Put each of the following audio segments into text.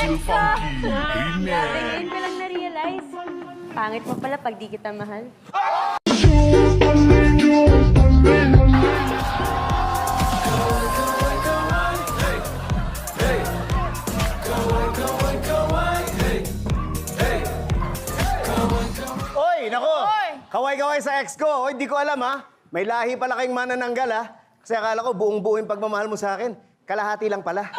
Ngayon ko lang na-realize. Pangit mo pala pag di kita mahal. Oy, nako! Kaway-kaway sa ex ko. Oy, di ko alam ha. May lahi pala kayong manananggal ha. Kasi akala ko buong-buo yung pagmamahal mo sa akin. Kalahati lang pala.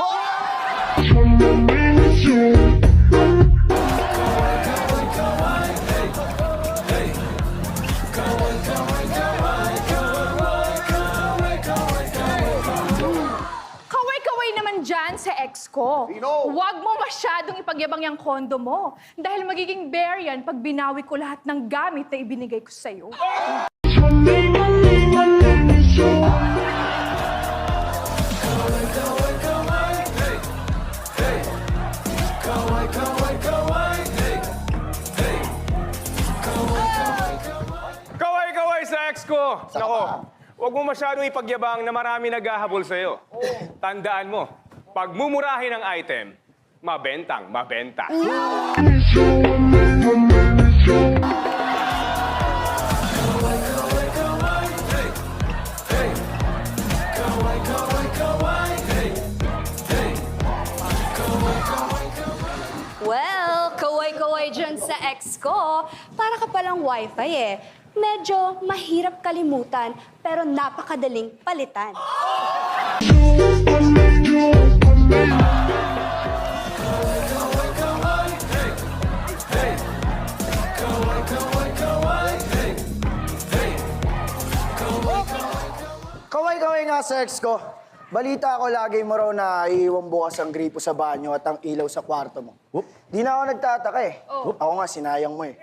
Kaway-kaway naman dyan sa ex ko. Sino? Huwag mo masyadong ipagyabang yung kondo mo. Dahil magiging bear yan pag binawi ko lahat ng gamit na ibinigay ko sa'yo. Kaway-kaway sa ex ko! Nako, huwag mo masyadong ipagyabang na marami naghahabol sa'yo. Tandaan mo, pag mumurahin ang item, mabentang mabenta. Well, kaway-kaway dyan sa ex ko. Para ka palang wifi eh. Medyo mahirap kalimutan, pero napakadaling palitan. Kaway-kaway nga sa ex ko. Balita ko lagi mo raw na iiwang bukas ang gripo sa banyo at ang ilaw sa kwarto mo. Di na ako nagtataka eh. Ako nga, sinayang mo eh.